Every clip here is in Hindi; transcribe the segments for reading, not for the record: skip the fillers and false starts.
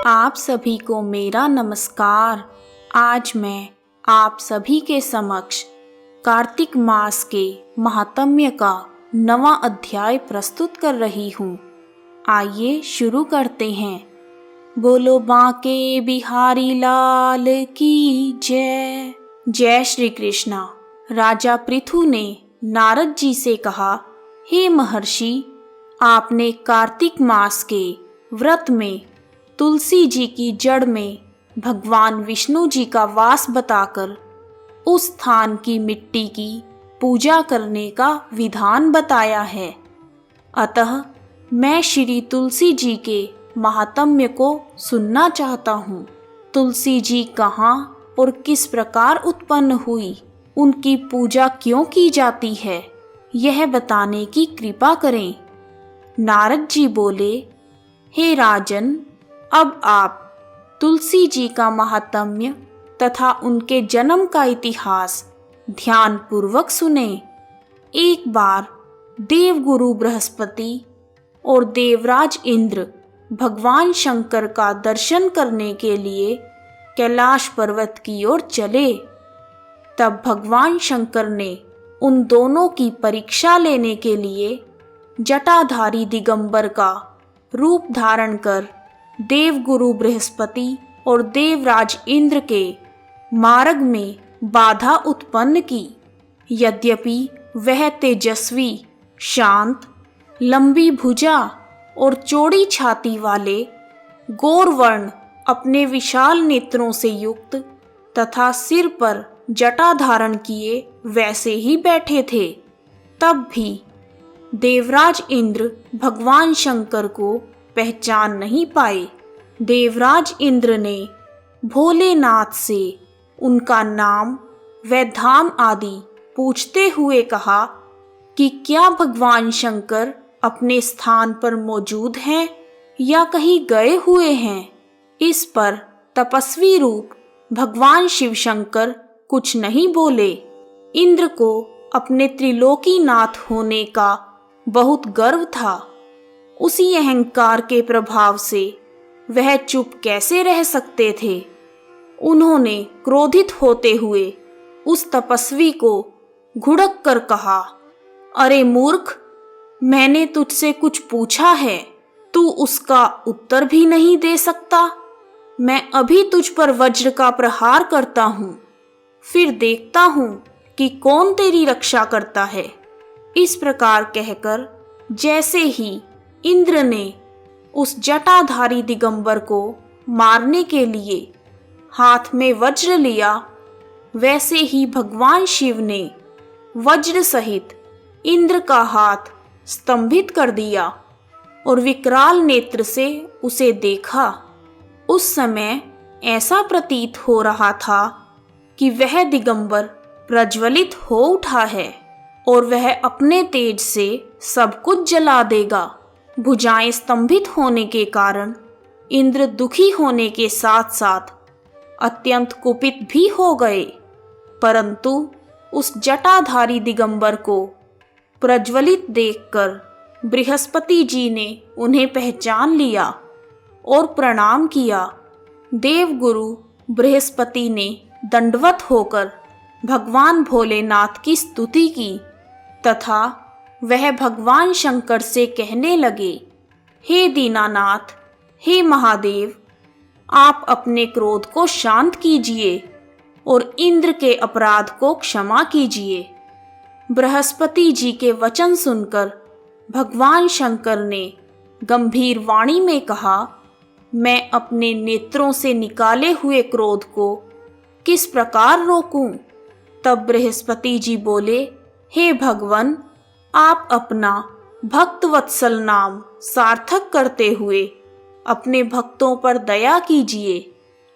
आप सभी को मेरा नमस्कार। आज मैं आप सभी के समक्ष कार्तिक मास के महात्म्य का 9वां अध्याय प्रस्तुत कर रही हूँ। आइए शुरू करते हैं। बोलो बांके बिहारी लाल की जय। जय श्री कृष्णा। राजा पृथु ने नारद जी से कहा, हे महर्षि, आपने कार्तिक मास के व्रत में तुलसी जी की जड़ में भगवान विष्णु जी का वास बताकर उस स्थान की मिट्टी की पूजा करने का विधान बताया है। अतः मैं श्री तुलसी जी के महात्म्य को सुनना चाहता हूँ। तुलसी जी कहाँ और किस प्रकार उत्पन्न हुई, उनकी पूजा क्यों की जाती है, यह बताने की कृपा करें। नारद जी बोले, हे राजन, अब आप तुलसी जी का महात्म्य तथा उनके जन्म का इतिहास ध्यान पूर्वक सुने। एक बार देवगुरु बृहस्पति और देवराज इंद्र भगवान शंकर का दर्शन करने के लिए कैलाश पर्वत की ओर चले। तब भगवान शंकर ने उन दोनों की परीक्षा लेने के लिए जटाधारी दिगंबर का रूप धारण कर देवगुरु बृहस्पति और देवराज इंद्र के मार्ग में बाधा उत्पन्न की। यद्यपि वह तेजस्वी, शांत, लंबी भुजा और चौड़ी छाती वाले गौरवर्ण अपने विशाल नेत्रों से युक्त तथा सिर पर जटा धारण किए वैसे ही बैठे थे, तब भी देवराज इंद्र भगवान शंकर को पहचान नहीं पाए। देवराज इंद्र ने भोलेनाथ से उनका नाम व धाम आदि पूछते हुए कहा कि क्या भगवान शंकर अपने स्थान पर मौजूद हैं या कहीं गए हुए हैं। इस पर तपस्वी रूप भगवान शिव शंकर कुछ नहीं बोले। इंद्र को अपने त्रिलोकीनाथ होने का बहुत गर्व था। उसी अहंकार के प्रभाव से वह चुप कैसे रह सकते थे। उन्होंने क्रोधित होते हुए उस तपस्वी को घुड़क कर कहा, अरे मूर्ख, मैंने तुझसे कुछ पूछा है, तू उसका उत्तर भी नहीं दे सकता। मैं अभी तुझ पर वज्र का प्रहार करता हूँ, फिर देखता हूँ कि कौन तेरी रक्षा करता है। इस प्रकार कहकर जैसे ही इंद्र ने उस जटाधारी दिगंबर को मारने के लिए हाथ में वज्र लिया, वैसे ही भगवान शिव ने वज्र सहित इंद्र का हाथ स्तंभित कर दिया और विकराल नेत्र से उसे देखा। उस समय ऐसा प्रतीत हो रहा था कि वह दिगंबर प्रज्वलित हो उठा है और वह अपने तेज से सब कुछ जला देगा। भुजाएं स्तंभित होने के कारण इंद्र दुखी होने के साथ साथ अत्यंत कुपित भी हो गए, परंतु उस जटाधारी दिगंबर को प्रज्वलित देखकर बृहस्पति जी ने उन्हें पहचान लिया और प्रणाम किया। देवगुरु बृहस्पति ने दंडवत होकर भगवान भोलेनाथ की स्तुति की तथा वह भगवान शंकर से कहने लगे, हे दीनानाथ, हे महादेव, आप अपने क्रोध को शांत कीजिए और इंद्र के अपराध को क्षमा कीजिए। बृहस्पति जी के वचन सुनकर भगवान शंकर ने गंभीर वाणी में कहा, मैं अपने नेत्रों से निकाले हुए क्रोध को किस प्रकार रोकूं। तब बृहस्पति जी बोले, हे भगवन, आप अपना भक्तवत्सल नाम सार्थक करते हुए अपने भक्तों पर दया कीजिए।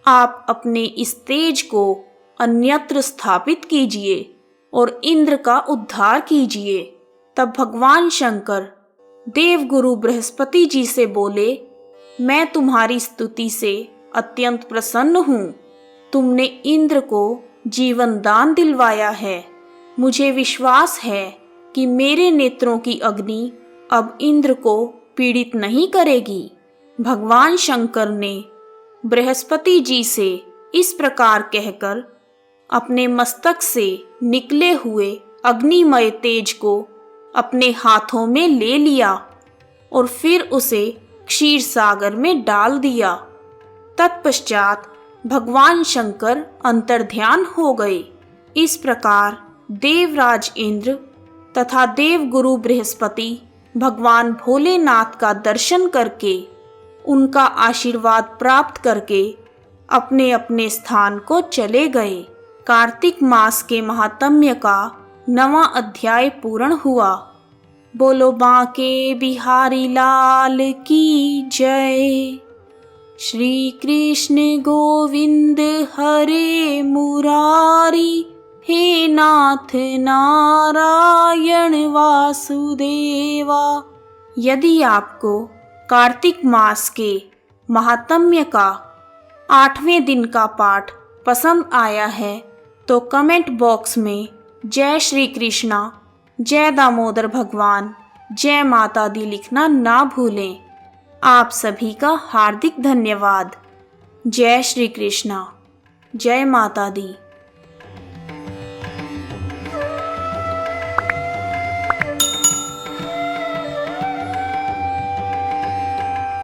आप अपने इस तेज को अन्यत्र स्थापित कीजिए और इंद्र का उद्धार कीजिए। तब भगवान शंकर देवगुरु बृहस्पति जी से बोले, मैं तुम्हारी स्तुति से अत्यंत प्रसन्न हूँ। तुमने इंद्र को जीवन दान दिलवाया है। मुझे विश्वास है कि मेरे नेत्रों की अग्नि अब इंद्र को पीड़ित नहीं करेगी। भगवान शंकर ने बृहस्पति जी से इस प्रकार कहकर अपने मस्तक से निकले हुए अग्निमय तेज को अपने हाथों में ले लिया और फिर उसे क्षीर सागर में डाल दिया। तत्पश्चात भगवान शंकर अंतर्ध्यान हो गए। इस प्रकार देवराज इंद्र तथा देवगुरु बृहस्पति भगवान भोलेनाथ का दर्शन करके उनका आशीर्वाद प्राप्त करके अपने अपने स्थान को चले गए। कार्तिक मास के महात्म्य का 9वां अध्याय पूर्ण हुआ। बोलो बांके बिहारी लाल की जय। श्री कृष्ण गोविंद हरे मुरारी, हे नाथ नारायण वासुदेवा। यदि आपको कार्तिक मास के महात्म्य का 8वें दिन का पाठ पसंद आया है तो कमेंट बॉक्स में जय श्री कृष्णा, जय दामोदर भगवान, जय माता दी लिखना ना भूलें। आप सभी का हार्दिक धन्यवाद। जय श्री कृष्णा, जय माता दी।